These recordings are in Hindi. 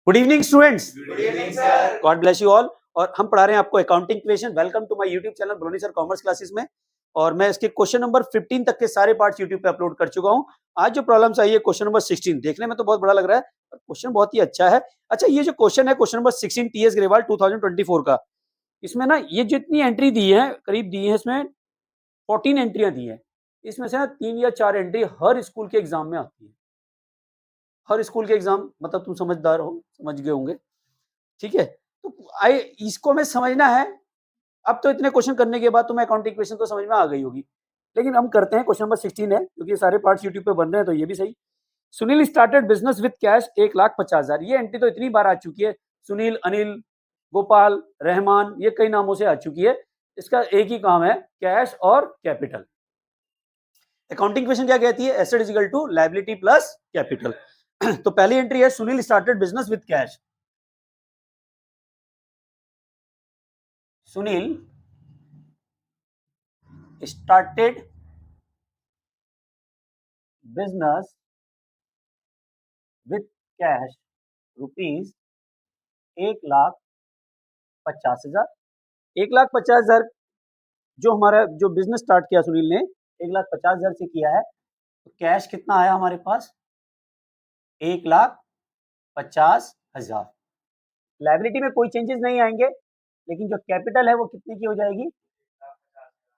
Good evening students, good evening sir. God bless you all. और हम पढ़ा रहे हैं आपको accounting equation. Welcome to my YouTube channel ब्रोनी सर कॉमर्स क्लासेस में। और मैं इसके क्वेश्चन नंबर 15 तक के सारे पार्ट्स यूट्यूब पे अपलोड कर चुका हूं। आज जो प्रॉब्लम्स आई है क्वेश्चन नंबर 16, देखने में तो बहुत बड़ा लग रहा है पर क्वेश्चन बहुत ही अच्छा है। अच्छा, ये जो क्वेश्चन है क्वेश्चन नंबर 16 टीएस ग्रेवाल 2024 का, इसमें ना ये जितनी एंट्री दी है करीब दी है, इसमें 14 एंट्रियां दी है। इसमें से ना 3 या 4 एंट्री हर स्कूल के एग्जाम में आती है। हर स्कूल के एग्जाम, मतलब तुम समझदार हो, समझ गए होंगे। ठीक है, तो आई इसको हमें समझना है। अब तो इतने क्वेश्चन करने के बाद तुम्हें अकाउंटिंग इक्वेशन तो समझ में आ गई होगी, लेकिन हम करते हैं। क्वेश्चन नंबर 16 है, क्योंकि ये सारे पार्ट्स यूट्यूब पे बन रहे हैं तो ये भी सही। Sunil started business with cash 1,50,000। ये एंट्री तो इतनी बार आ चुकी है। सुनील, अनिल, गोपाल, रहमान, ये कई नामों से आ चुकी है। इसका एक ही काम है, कैश और कैपिटल। अकाउंटिंग इक्वेशन क्या कहती है? Asset is equal to liability plus capital. तो पहली एंट्री है Sunil started business with cash. Sunil started business with cash rupees 1,50,000। 1,50,000 जो हमारा जो बिजनेस स्टार्ट किया सुनील ने 1,50,000 से किया है, तो कैश कितना आया हमारे पास? 1,50,000। लायबिलिटी में कोई चेंजेस नहीं आएंगे, लेकिन जो कैपिटल है वो कितने की हो जाएगी?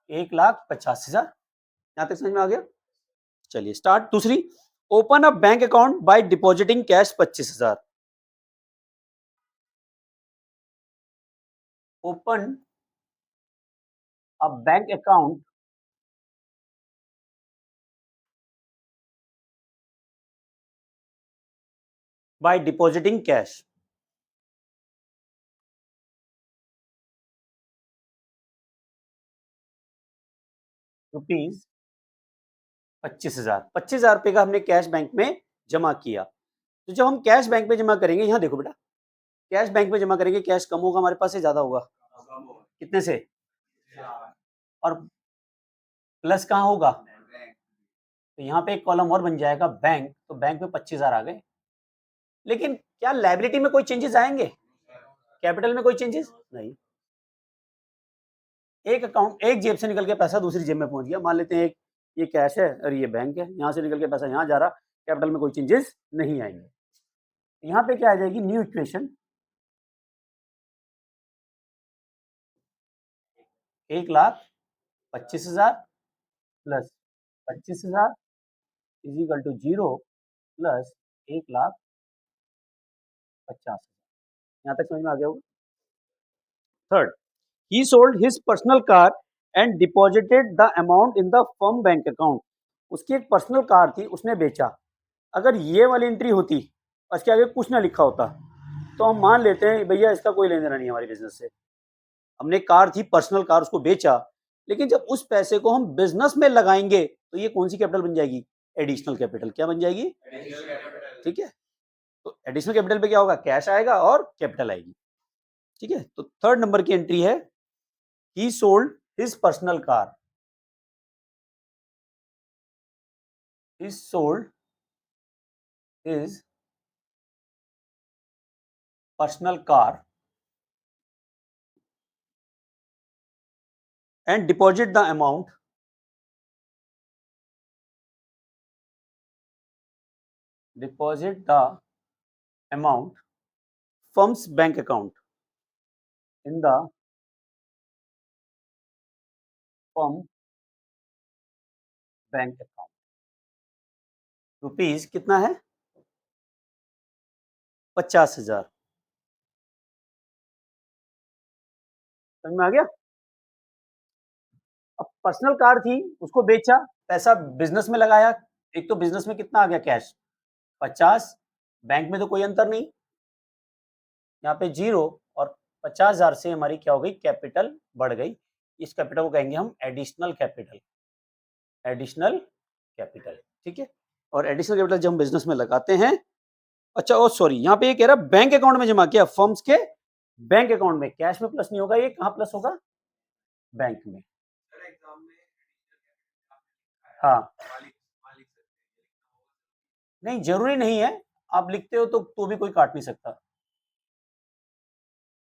1,50,000। यहां तक समझ में आ गया? चलिए स्टार्ट। दूसरी, open a bank account by depositing cash 25,000। Open a bank account by depositing cash rupees 25,000। 25,000 रुपए का हमने कैश बैंक में जमा किया। तो जब हम कैश बैंक में जमा करेंगे, यहां देखो बेटा, कैश बैंक में जमा करेंगे, कैश कम होगा हमारे पास से ज्यादा होगा? कितने से? और प्लस कहां होगा? तो यहाँ पे एक कॉलम और बन जाएगा बैंक। तो बैंक में 25,000 आ गए। लेकिन क्या लायबिलिटी में कोई चेंजेस आएंगे? कैपिटल में कोई चेंजेस नहीं। एक अकाउंट, एक जेब से निकल के पैसा दूसरी जेब में पहुंच गया। मान लेते हैं एक ये कैश है और ये बैंक है, यहां से निकल के पैसा यहां जा रहा, कैपिटल में कोई चेंजेस नहीं आएंगे। यहाँ पे क्या आ जाएगी? New equation, 1,25,000 plus 25,000 is equal to 0 plus 1,50,000। यहाँ तक समझ में आ गया होगा? Third, he sold his personal car and deposited the amount in the firm bank account। उसकी एक पर्सनल कार थी, उसने बेचा। अगर ये वाली एंट्री होती और इसके आगे कुछ ना लिखा होता, तो हम मान लेते हैं भैया इसका कोई लेना देना नहीं हमारे बिजनेस से। हमने कार थी, पर्सनल कार, उसको बेचा, लेकिन जब उस पैसे को हम बिजनेस में लगाएंगे तो ये कौन सी कैपिटल बन जाएगी? Additional capital. क्या बन जाएगी? ठीक है, तो एडिशनल कैपिटल पे क्या होगा? कैश आएगा और कैपिटल आएगी। ठीक है, तो थर्ड नंबर की एंट्री है ही sold his personal car. He sold his personal car and deposit the amount firm's bank account in the firm bank account. Rupees कितना है? 50,000। समझ में आ गया? अब पर्सनल कार थी, उसको बेचा, पैसा बिजनेस में लगाया। एक तो बिजनेस में कितना आ गया? कैश 50। बैंक में तो कोई अंतर नहीं, यहाँ पे 0। और 50,000 से हमारी क्या हो गई? कैपिटल बढ़ गई। इस कैपिटल को कहेंगे हम एडिशनल कैपिटल। एडिशनल कैपिटल, ठीक है। और एडिशनल कैपिटल जब हम बिजनेस में लगाते हैं, अच्छा ओ सॉरी, यहाँ पे ये कह रहा है बैंक अकाउंट में जमा किया, फर्म्स के बैंक अकाउंट में। कैश में प्लस नहीं होगा, ये कहाँ प्लस होगा? बैंक में। हाँ, नहीं जरूरी नहीं है, आप लिखते हो तो भी कोई काट नहीं सकता।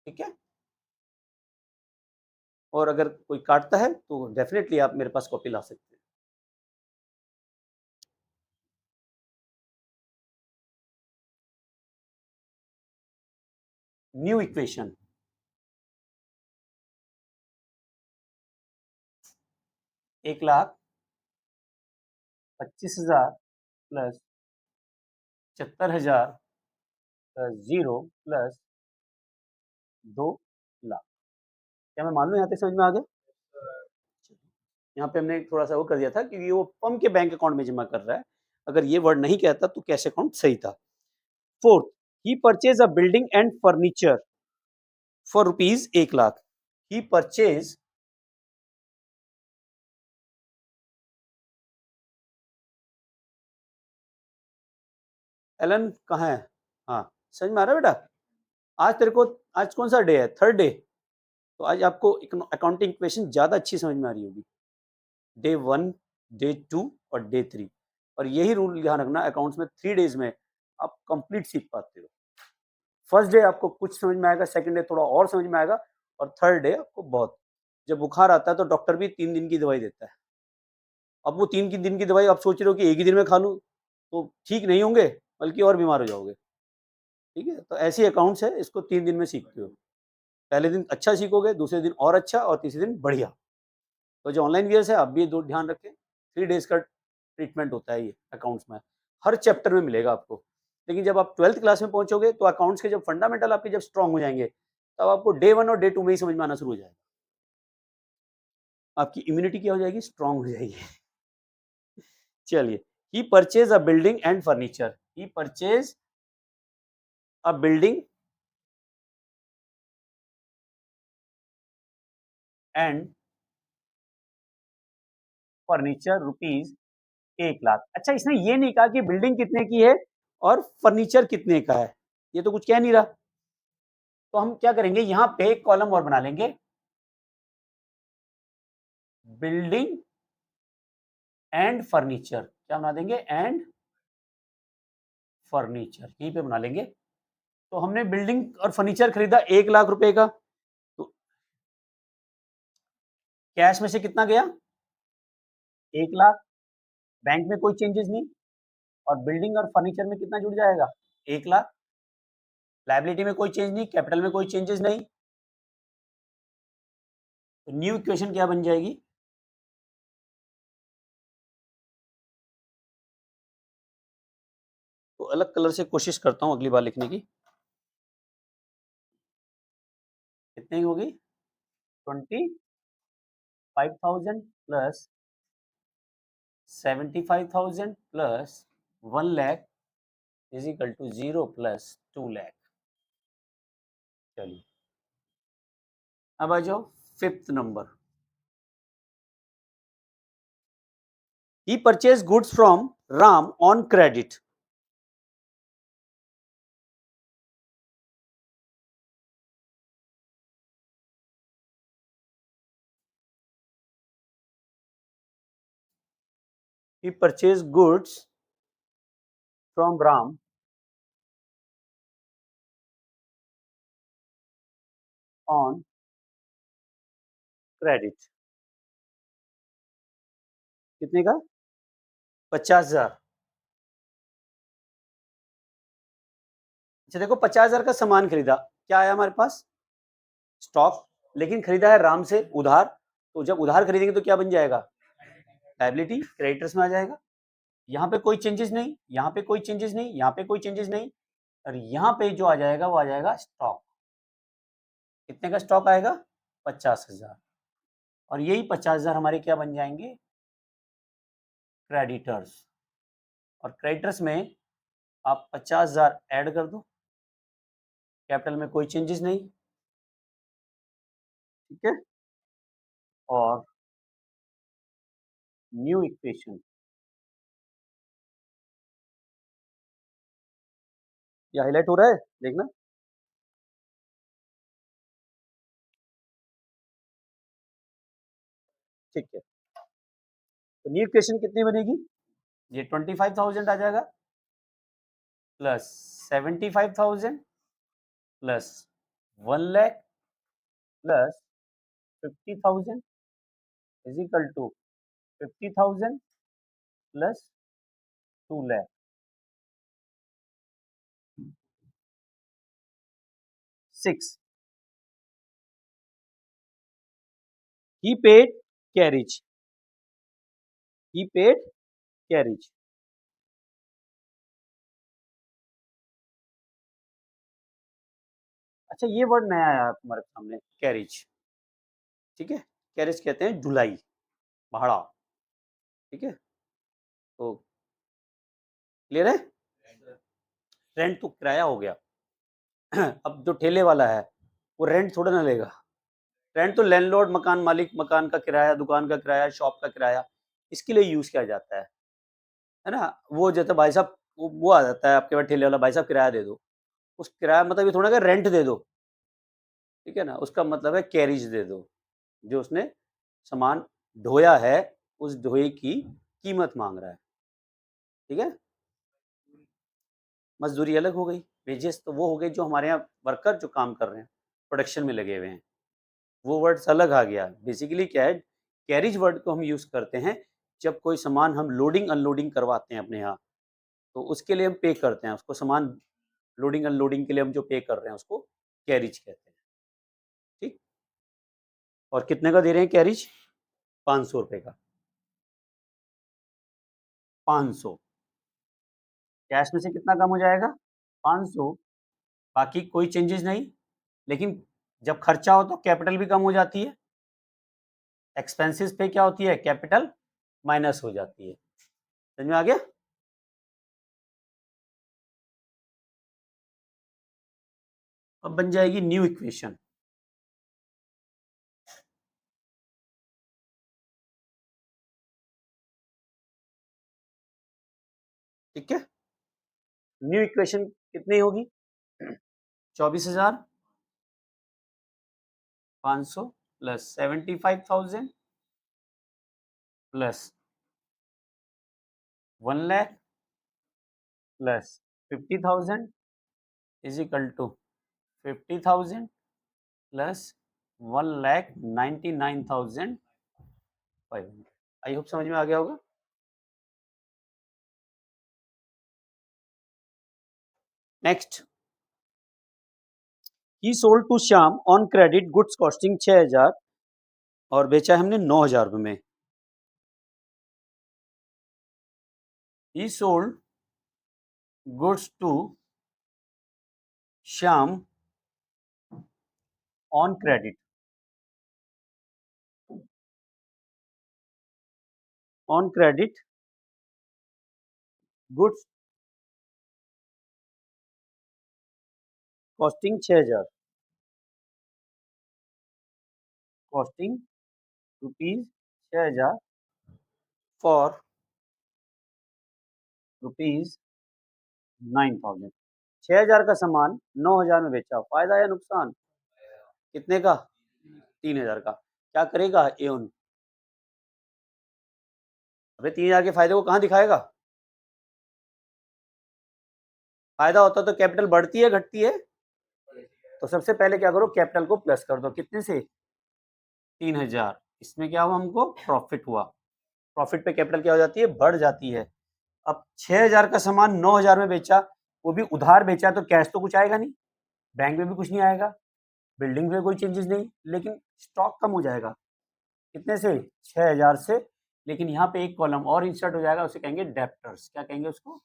ठीक है, और अगर कोई काटता है तो डेफिनेटली आप मेरे पास कॉपी ला सकते हैं। New equation, 1,25,000 plus 75,000 plus 0 plus 2,00,000। क्या मैं मान लूँ यहाँ तक समझ में आ गया? यहाँ पे हमने थोड़ा सा वो कर दिया था क्योंकि वो पम के बैंक अकाउंट में जमा कर रहा है। अगर ये वर्ड नहीं कहता तो कैश अकाउंट सही था। Fourth, he purchase a building and furniture for rupees 1,00,000। He purchase, Alan कहाँ है? हाँ, समझ में आ रहा है बेटा? आज तेरे को, आज कौन सा डे है? Third day. तो आज आपको अकाउंटिंग इक्वेशन ज्यादा अच्छी समझ में आ रही होगी। डे 1, डे 2 और डे 3। और यही रूल ध्यान रखना, अकाउंट्स में 3 डेज में आप कंप्लीट सीख पाते हो। फर्स्ट डे आपको कुछ समझ में आएगा, सेकंड डे थोड़ा और समझ में आएगा, और थर्ड डे आपको बहुत। जब बुखार आता है तो डॉक्टर भी 3 दिन की दवाई देता है। अब वो 3 की दिन की दवाई आप सोच रहे हो कि एक ही दिन में खा लूँ, तो ठीक नहीं होंगे, बल्कि और बीमार हो जाओगे। ठीक है? तो ऐसी अकाउंट्स है, इसको 3 दिन में सीखते हो। पहले दिन अच्छा सीखोगे, दूसरे दिन और अच्छा, और तीसरे दिन बढ़िया। तो जो ऑनलाइन व्यूअर्स है, आप भी ये दो ध्यान रखें, 3 डेज़ का ट्रीटमेंट होता है ये अकाउंट्स में। हर चैप्टर में मिलेगा आपको। लेकिन जब आप 12th क्लास में पहुँचोगे तो अकाउंट्स के जब फंडामेंटल आपके जब स्ट्रॉन्ग हो जाएँगे, तब आपको डे 1 और डे 2 में ही समझ में आना शुरू हो जाएगा। आपकी इम्यूनिटी क्या हो जाएगी? स्ट्रॉन्ग हो जाएगी। चलिए, he purchase a building and furniture. He purchase a building and furniture rupees 1,00,000। अच्छा, इसने ये नहीं कहा कि बिल्डिंग कितने की है और फर्नीचर कितने का है। ये तो कुछ कह नहीं रहा। तो हम क्या करेंगे, यहाँ पे एक कॉलम और बना लेंगे, बिल्डिंग एंड फर्नीचर। क्या बना देंगे? एंड फर्नीचर, यहीं पे बना लेंगे। तो हमने बिल्डिंग और फर्नीचर खरीदा 1,00,000 रुपए का। तो कैश में से कितना गया? 1,00,000। बैंक में कोई चेंजेस नहीं, और बिल्डिंग और फर्नीचर में कितना जुड़ जाएगा? 1,00,000। लायबिलिटी में कोई चेंज नहीं, कैपिटल में कोई चेंजेस नहीं। तो न्यू इक्वेशन क्या बन जाएगी? तो अलग कलर से कोशिश करता हूँ अगली बार लिखने की। कितने की होगी? 25,000 plus 75,000 plus 1,00,000 is equal to 0 plus 2,00,000। चलिए, अब आ जाओ fifth number. He purchase goods from Ram on credit. He purchase goods from Ram on credit. कितने का? 50,000। अच्छा देखो, 50,000 का सामान खरीदा, क्या आया हमारे पास? स्टॉक। लेकिन खरीदा है राम से उधार, तो जब उधार खरीदेंगे तो क्या बन जाएगा? लायबिलिटी, क्रेडिटर्स में आ जाएगा। यहाँ पे कोई चेंजेस नहीं, यहाँ पे कोई चेंजेस नहीं, यहाँ पे कोई चेंजेस नहीं, और यहाँ पे जो आ जाएगा वो आ जाएगा स्टॉक। कितने का स्टॉक आएगा? 50,000। और यही 50,000 हमारे क्या बन जाएंगे? क्रेडिटर्स। और क्रेडिटर्स में आप 50,000 ऐड कर दो, कैपिटल में कोई चेंजेस नहीं। ठीक है, और न्यू इक्वेशन, ये हाईलाइट हो रहा है, देखना। ठीक है, तो न्यू इक्वेशन कितनी बनेगी? ये 25,000 आ जाएगा, plus 75,000 plus 1 lakh plus 50,000 is equal to 50,000 plus 2 lakh. 6 he paid carriage, he paid carriage। अच्छा ये वर्ड नया आया तुम्हारे सामने, कैरिज। ठीक है, कैरिज कहते हैं ढुलाई, भाड़ा। ठीक है, तो क्लियर है। रेंट तो किराया हो गया। अब जो ठेले वाला है वो रेंट थोड़ा ना लेगा। रेंट तो लैंडलॉर्ड, मकान मालिक, मकान का किराया, दुकान का किराया, शॉप का किराया, इसके लिए यूज किया जाता है ना। वो जैसे भाई साहब वो आ जाता है आपके पास ठेले वाला, भाई साहब किराया दे दो। उस किराया मतलब ये थोड़ा कि रेंट दे दो, ठीक है ना, उसका मतलब है कैरिज दे दो। जो उसने सामान ढोया है उस ढोए की कीमत मांग रहा है। ठीक है, मजदूरी अलग हो गई, वेजेस तो वो हो गए जो हमारे यहाँ वर्कर जो काम कर रहे हैं, प्रोडक्शन में लगे हुए हैं, वो वर्ड्स अलग आ गया। बेसिकली क्या है, कैरिज वर्ड को हम यूज करते हैं जब कोई सामान हम लोडिंग अनलोडिंग करवाते हैं अपने यहाँ, तो उसके लिए हम पे करते हैं उसको, सामान लोडिंग अनलोडिंग के लिए हम जो पे कर रहे हैं उसको कैरिज कहते हैं। ठीक, और कितने का दे रहे हैं कैरिज? 500 रुपए का। 500 कैश में से कितना कम हो जाएगा? 500। बाकी कोई चेंजेस नहीं, लेकिन जब खर्चा हो तो कैपिटल भी कम हो जाती है। एक्सपेंसेस पे क्या होती है? कैपिटल माइनस हो जाती है। समझ में आ गया? अब बन जाएगी न्यू इक्वेशन। ठीक है, न्यू इक्वेशन कितनी होगी? 24,500 plus 75,000 plus 1 lakh plus 50,000 is equal to 50,000 plus 1,99,500। I hope समझ में आ गया होगा। Next, he sold to Shyam on credit goods costing 6,000 और बेचा हमने 9,000 रुपए में। He sold goods to Shyam on credit, on credit goods costing 6,000, costing rupees 6,000 for rupees 9,000। 6,000 का सामान 9,000 में बेचा, फायदा या नुकसान? कितने का? 3,000 का। क्या करेगा एओन? अबे 3,000 के फायदे को कहाँ दिखाएगा? फायदा होता तो कैपिटल बढ़ती है घटती है? तो सबसे पहले क्या करो, कैपिटल को प्लस कर दो। कितने से? 3,000। इसमें क्या हुआ? हमको प्रॉफिट हुआ। प्रॉफिट पे कैपिटल क्या हो जाती है? बढ़ जाती है। अब 6,000 का सामान 9,000 में बेचा, वो भी उधार बेचा, तो कैश तो कुछ आएगा नहीं, बैंक में भी कुछ नहीं आएगा, बिल्डिंग में कोई चेंजेस नहीं, लेकिन स्टॉक कम हो जाएगा। कितने से? 6,000 से। लेकिन यहाँ पे एक कॉलम और इंसर्ट हो जाएगा, उसे कहेंगे डेप्टर्स। क्या कहेंगे उसको?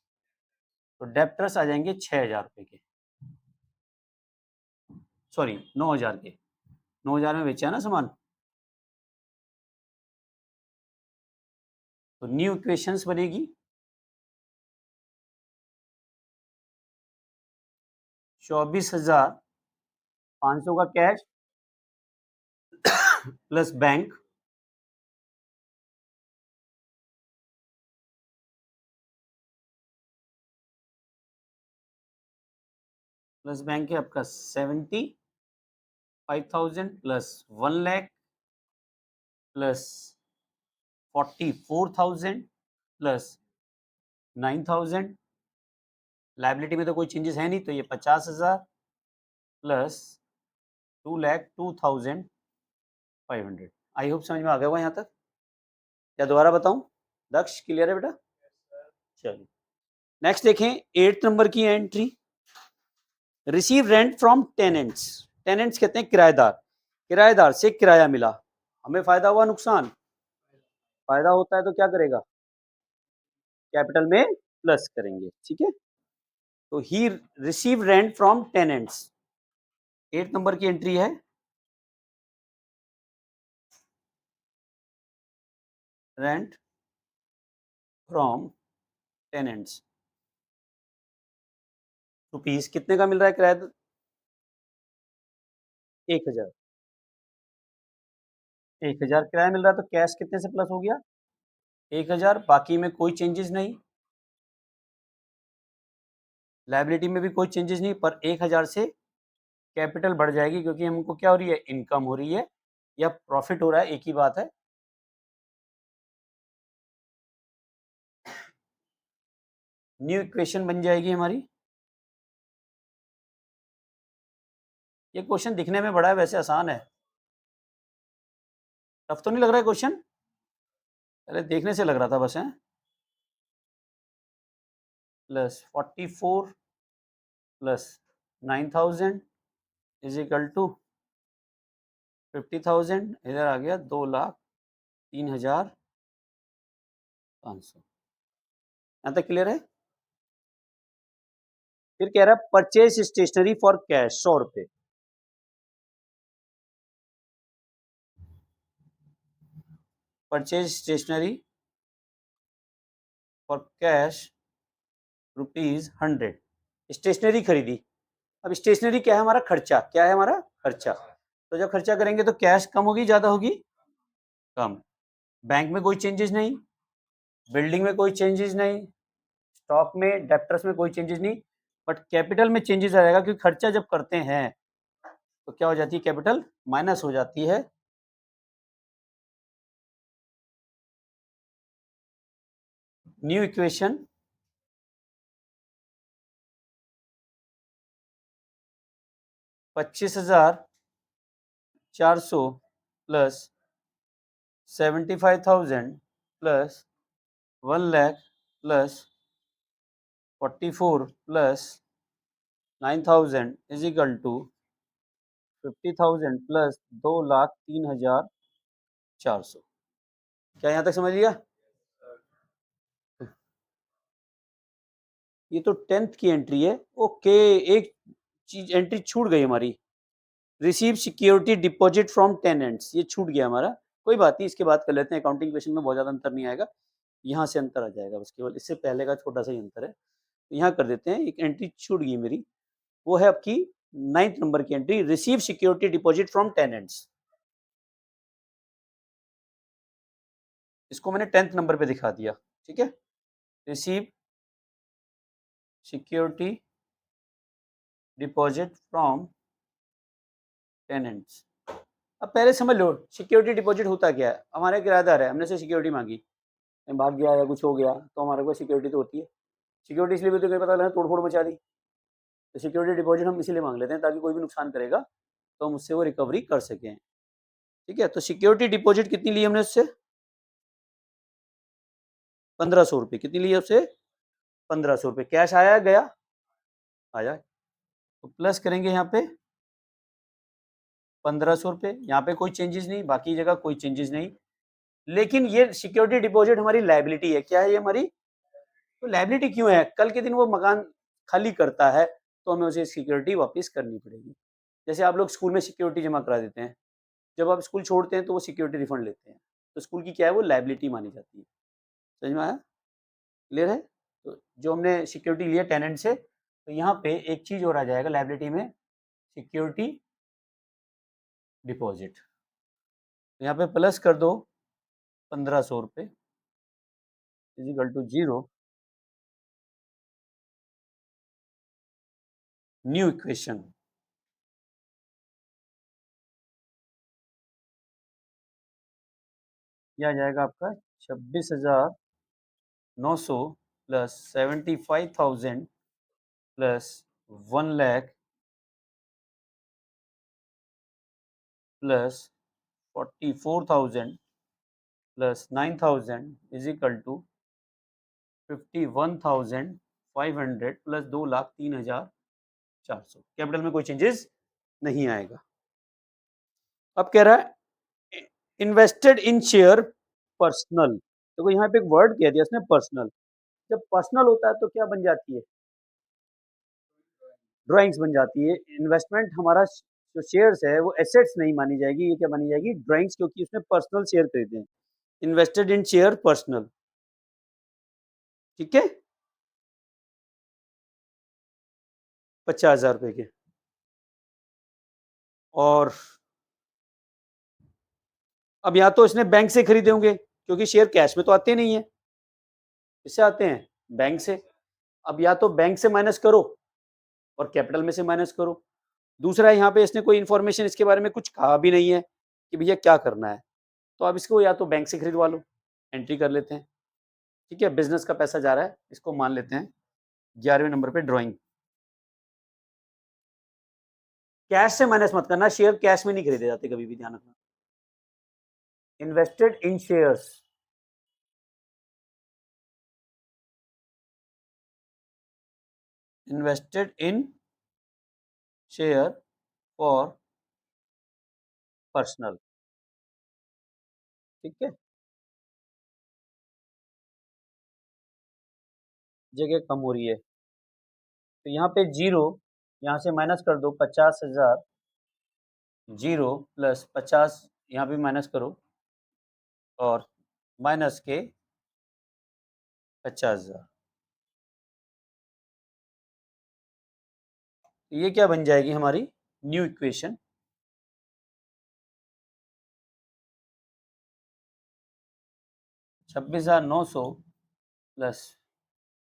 तो डेप्टर्स आ जाएंगे 6,000 रुपए के, सॉरी 9,000 के। 9,000 में बेचा ना सामान। तो न्यू इक्वेशंस बनेगी 24,500 का कैश प्लस बैंक है आपका 75,000 plus 1 lakh plus 44,000 plus 9,000। Liability में तो कोई चेंजेस है नहीं, तो ये 50,000 प्लस 2,02,500। आई होप समझ में आ गया होगा यहाँ तक। या दोबारा बताऊं? दक्ष क्लियर है बेटा? चलिए नेक्स्ट देखें 8th नंबर की entry, receive rent from tenants. Tenants कहते हैं किराएदार, किराएदार से किराया मिला, हमें फायदा हुआ नुकसान? फायदा होता है तो क्या करेगा? कैपिटल में प्लस करेंगे, ठीक है। तो he receive rent from tenants, 8th number की एंट्री है, रेंट फ्रॉम टेनेंट्स, रुपीस कितने का मिल रहा है किराया? 1000, 1000 किराया मिल रहा है, तो कैश कितने से प्लस हो गया? 1000, बाकी में कोई चेंजेस नहीं, लायबिलिटी में भी कोई चेंजेस नहीं, पर 1000 से कैपिटल बढ़ जाएगी क्योंकि हमको क्या हो रही है? इनकम हो रही है या प्रॉफिट हो रहा है, एक ही बात है। न्यू इक्वेशन बन जाएगी हमारी। ये क्वेश्चन दिखने में बड़ा है, वैसे आसान है, टफ तो नहीं लग रहा है क्वेश्चन? पहले देखने से लग रहा था बस है। Plus 44 plus 9,000 is equal to 50,000, इधर आ गया 2,03,500। यहाँ तक क्लियर है? फिर कह रहा है परचेज स्टेशनरी फॉर कैश, 100 रुपए। Purchase stationery for cash ₹100, stationery खरीदी। अब स्टेशनरी क्या है? हमारा खर्चा। क्या है हमारा? खर्चा। तो जब खर्चा करेंगे तो कैश कम होगी ज्यादा होगी? कम। बैंक में कोई चेंजेस नहीं, बिल्डिंग में कोई चेंजेस नहीं, स्टॉक में, डेप्टर्स में कोई चेंजेस नहीं, बट कैपिटल में चेंजेस आएगा क्योंकि खर्चा जब करते हैं तो क्या हो जाती है? कैपिटल माइनस हो जाती है। New equation, $25,400 plus 75,000 plus 1,00,000 plus 44 plus 9,000 is equal to 50,000 plus 2,03,400। क्या यहाँ तक समझ लिया? ये तो 10th की एंट्री है। ओके, एक चीज एंट्री छूट गई हमारी, receive security deposit from tenants, ये छूट गया हमारा। कोई बात नहीं, इसके बाद कर लेते हैं, अकाउंटिंग क्वेश्चन में बहुत ज़्यादा अंतर नहीं आएगा, यहाँ से अंतर आ जाएगा बस, केवल इससे पहले का छोटा सा ही अंतर है। तो यहाँ कर देते हैं, एक एंट्री छूट गई मेरी, वो है आपकी 9th नंबर की entry, receive security deposit from tenants. इसको मैंने 10th नंबर पे दिखा दिया, ठीक है। Receive security deposit from tenants. अब पहले समझ लो सिक्योरिटी डिपॉजिट होता क्या है। हमारा किराएदार है, हमने से सिक्योरिटी मांगी, भाग गया या कुछ हो गया तो हमारे पास सिक्योरिटी तो होती है। सिक्योरिटी इसलिए भी तो कहीं पता लगा तोड़ फोड़ मचा दी, तो सिक्योरिटी डिपॉजिट हम इसीलिए मांग लेते हैं ताकि कोई भी नुकसान करेगा तो हम उससे वो रिकवरी कर सकें, ठीक है। तो सिक्योरिटी डिपॉजिट कितनी ली हमने उससे? 1,500 रुपये। कितनी ली उससे? 1,500 रुपये। कैश आया गया? आया। तो प्लस करेंगे यहाँ पे 1,500 रुपये, यहाँ पे कोई चेंजेस नहीं, बाकी जगह कोई चेंजेस नहीं, लेकिन ये सिक्योरिटी डिपॉजिट हमारी लाइबिलिटी है। क्या है ये हमारी? तो लाइबिलिटी क्यों है? कल के दिन वो मकान खाली करता है तो हमें उसे सिक्योरिटी वापस करनी पड़ेगी। जैसे आप लोग स्कूल में सिक्योरिटी जमा करा देते हैं, जब आप स्कूल छोड़ते हैं तो वो सिक्योरिटी रिफंड लेते हैं, तो स्कूल की क्या है? वो लाइबिलिटी मानी जाती है। समझ में आया? क्लियर है? तो जो हमने सिक्योरिटी लिया टेनेंट से, तो यहाँ पे एक चीज और आ जाएगा लाइबिलिटी में, सिक्योरिटी डिपॉजिट। यहाँ पे प्लस कर दो 1,500 रुपये is equal to 0। New equation, यह आ जाएगा आपका 26,900 plus 75,000 plus 1,00,000 plus 44,000 plus 9,000 is equal to 51,500 plus 2,03,400। Capital में कोई चेंजेस नहीं आएगा। अब कह रहा है इन्वेस्टेड इन शेयर पर्सनल। देखो यहाँ पे एक वर्ड कह दिया इसने, पर्सनल। जब पर्सनल होता है तो क्या बन जाती है? ड्राइंग्स बन जाती है। इन्वेस्टमेंट हमारा जो शेयर्स है वो एसेट्स नहीं मानी जाएगी, ये क्या मानी जाएगी? ड्राइंग्स, क्योंकि उसने पर्सनल शेयर खरीदे हैं। इन्वेस्टेड इन शेयर पर्सनल, ठीक है, 50,000 रुपए के। और अब या तो इसने बैंक से खरीदे होंगे, क्योंकि शेयर कैश में तो आते नहीं है, इससे आते हैं बैंक से। अब या तो बैंक से माइनस करो और कैपिटल में से माइनस करो। दूसरा, यहाँ पे इसने कोई इन्फॉर्मेशन इसके बारे में कुछ कहा भी नहीं है कि भैया क्या करना है, तो अब इसको या तो बैंक से खरीदवा लो, एंट्री कर लेते हैं, ठीक है। बिजनेस का पैसा जा रहा है, इसको मान लेते हैं 11वें नंबर पे ड्राइंग। कैश से माइनस मत करना, शेयर कैश में नहीं खरीदे जाते कभी भी, ध्यान रखना। Invested in shares, invested in share for personal, ठीक है। जगह कम हो रही है तो यहाँ पे जीरो, यहाँ से माइनस कर दो 50,000, जीरो प्लस 50 यहाँ पे माइनस करो और माइनस के 50,000। ये क्या बन जाएगी हमारी new equation? 26,900 plus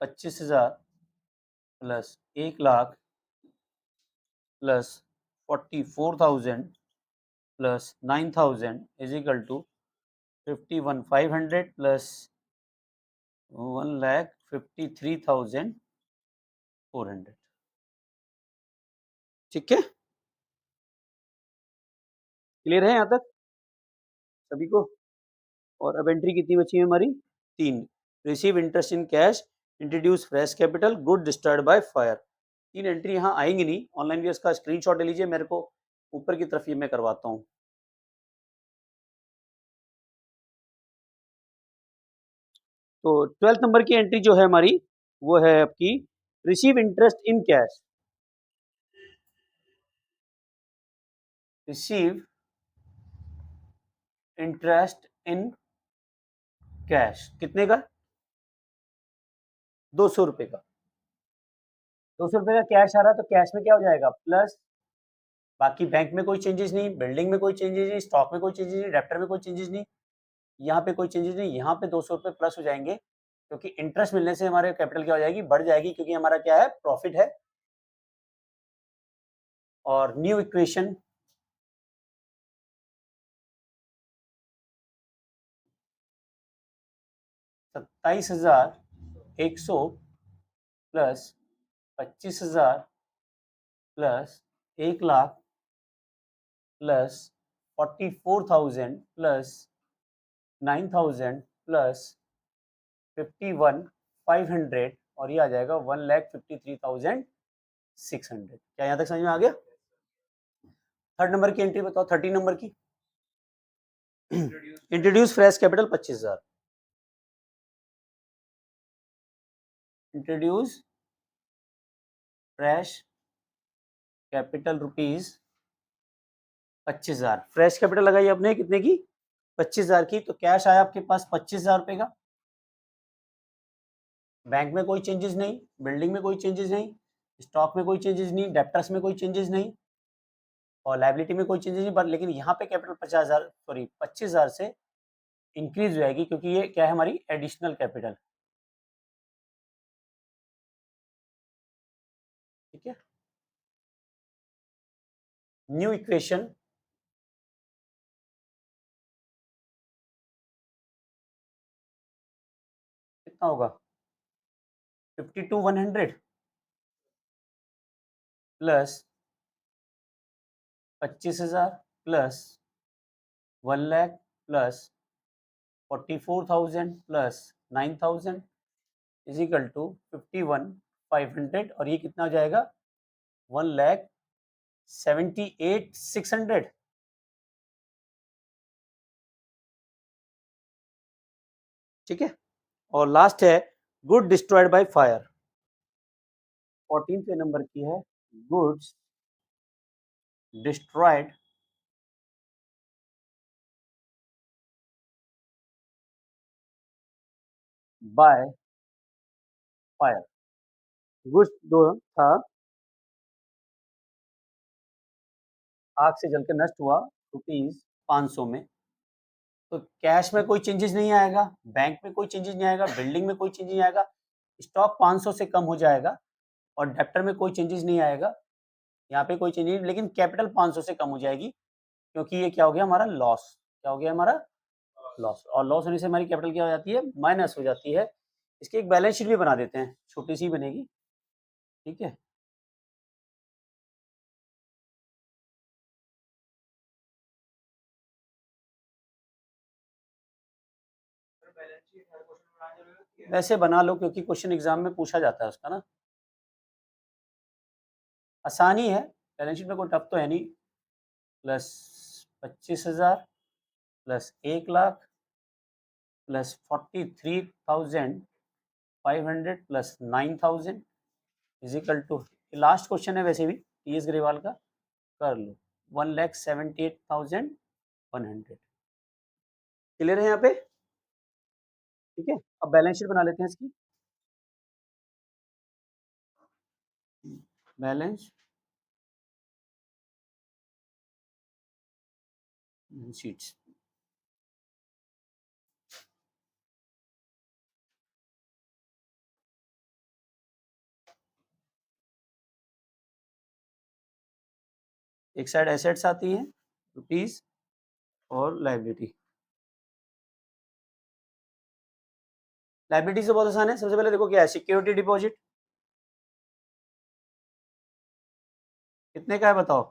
25,000 plus 1,00,000 plus 44,000 plus 9,000 is equal to 51,500 plus 1,53,400, ठीक है। क्लियर है यहाँ तक सभी को? और अब एंट्री कितनी बची है हमारी? 3। Receive interest in cash, introduce fresh capital, good destroyed by fire. 3 entry यहाँ आएंगी नहीं, ऑनलाइन भी इसका स्क्रीनशॉट ले लीजिए, मेरे को ऊपर की तरफ ये मैं करवाता हूँ। तो 12th नंबर की एंट्री जो है हमारी वो है आपकी receive interest in cash. Receive interest in cash कितने का? 200 रुपए का। 200 रुपए का कैश आ रहा है तो कैश में क्या हो जाएगा? प्लस, बाकी बैंक में कोई चेंजेस नहीं, बिल्डिंग में कोई चेंजेस नहीं, स्टॉक में कोई चेंजेस नहीं, डेप्टर में कोई चेंजेस नहीं, यहाँ पे कोई चेंजेस नहीं, यहाँ पे 200 रुपए प्लस हो जाएंगे, क्योंकि इंटरेस्ट मिलने से हमारे कैपिटल क्या हो जाएगी? बढ़ जाएगी, क्योंकि हमारा क्या है? प्रॉफिट है। और new equation 27,100 plus 25,000 plus 1,00,000 plus 44,000 plus 9,000 plus 51,500 और ये आ जाएगा 1,53,600। क्या यहाँ तक समझ में आ गया? थर्ड नंबर की एंट्री बताओ, 13 नंबर की। Introduce fresh capital 25,000। Introduce fresh capital rupees 25,000। Fresh capital लगाई आपने कितने की? 25,000 की। तो कैश आया आपके पास 25,000 रुपए का। बैंक में कोई चेंजेस नहीं, बिल्डिंग में कोई चेंजेस नहीं, स्टॉक में कोई चेंजेस नहीं, डेप्टर्स में कोई चेंजेस नहीं और लाइबिलिटी में कोई चेंजेस नहीं, बट लेकिन यहाँ पे कैपिटल 50,000 सॉरी 25,000 से इंक्रीज हो जाएगी, क्योंकि ये क्या है? हमारी एडिशनल कैपिटल, ठीक है। न्यू इक्वेशन कितना होगा? 52,100 plus 25,000 plus 1 lakh plus 44,000 plus 9,000 is equal to 51,500 और ये कितना हो जाएगा 1,78,600। ठीक है, और लास्ट है good destroyed by fire. 14th number की है goods destroyed by fire. Goods दो था, आग से जलकर नष्ट हुआ ₹500 में, तो कैश में कोई चेंजेस नहीं आएगा, बैंक में कोई चेंजेस नहीं आएगा, बिल्डिंग में कोई चेंज नहीं आएगा, स्टॉक 500 से कम हो जाएगा और डेब्टर में कोई चेंजेस नहीं आएगा, यहाँ पे कोई चेंज नहीं, लेकिन कैपिटल 500 से कम हो जाएगी क्योंकि ये क्या हो गया हमारा लॉस, क्या हो गया हमारा लॉस, और लॉस होने से हमारी कैपिटल क्या हो जाती है माइनस हो जाती है। इसकी एक बैलेंस शीट भी बना देते हैं, छोटी सी बनेगी। ठीक है, वैसे बना लो क्योंकि क्वेश्चन एग्जाम में पूछा जाता है उसका ना, आसानी है, बैलेंस शीट में कोई टफ तो है नहीं। Plus 25,000 plus 1,00,000 plus 43,500 plus 9,000 is equal to, last question है वैसे भी टीएस ग्रेवाल का, कर लो 1,78,100। क्लियर है यहाँ पे? ठीक है, अब बैलेंस शीट बना लेते हैं इसकी। बैलेंस शीट्स, एक साइड एसेट्स आती हैं रुपीज और लाइबिलिटी। लाइबिलिटी से बहुत आसान है, सबसे पहले देखो क्या है, सिक्योरिटी डिपॉजिट कितने का है बताओ,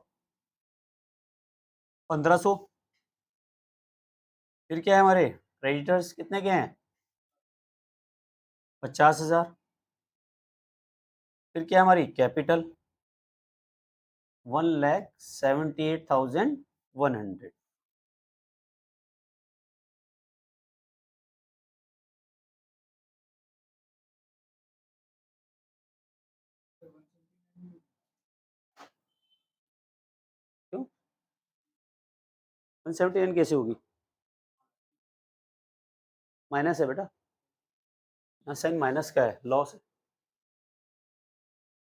1,500। फिर क्या है हमारे क्रेडिटर्स कितने के हैं, 50,000। फिर क्या है हमारी कैपिटल, 1,78,100। क्यों 179 कैसे होगी, माइनस है बेटा, यहाँ साइन माइनस का है, लॉस है।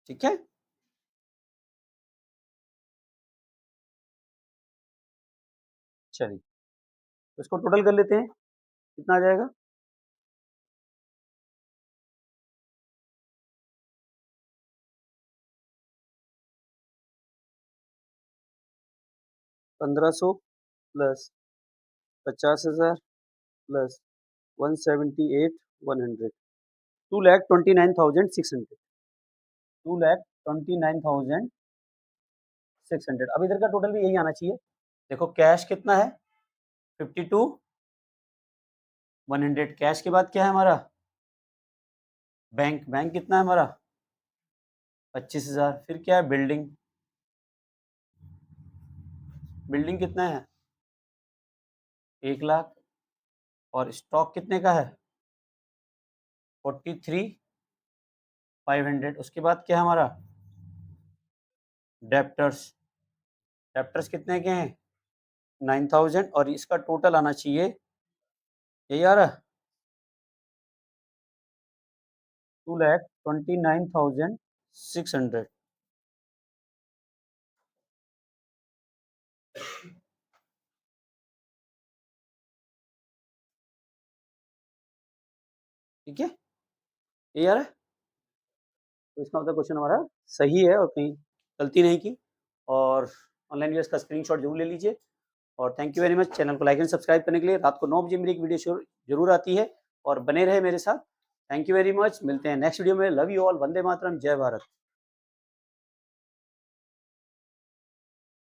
ठीक है, चलिए तो इसको टोटल कर लेते हैं, कितना आ जाएगा, 1,500 प्लस 50,000 प्लस 178,100, 2,29,600, 2,29,600। अब इधर का टोटल भी यही आना चाहिए। देखो कैश कितना है 52,100, कैश के बाद क्या है हमारा बैंक, बैंक कितना है हमारा 25,000। फिर क्या है बिल्डिंग, बिल्डिंग कितना है 1,00,000 और स्टॉक कितने का है 43,500। उसके बाद क्या है हमारा डेप्टर्स, डेप्टर्स कितने के हैं 9,000 और इसका टोटल आना चाहिए यही आ रहा है 2,29,600। ठीक है, ये आ रहा है, तो इसका मतलब क्वेश्चन हमारा सही है और कहीं गलती नहीं की। और ऑनलाइन वीडियोस का स्क्रीनशॉट जरूर ले लीजिए और thank you very much. Channel को लाइक एंड सब्सक्राइब करने के लिए, रात को 9 बजे मेरी एक वीडियो जरूर आती है और बने रहे मेरे साथ। थैंक यू वेरी मच, मिलते हैं नेक्स्ट वीडियो में। Love you all, Vande Mataram, जय भारत।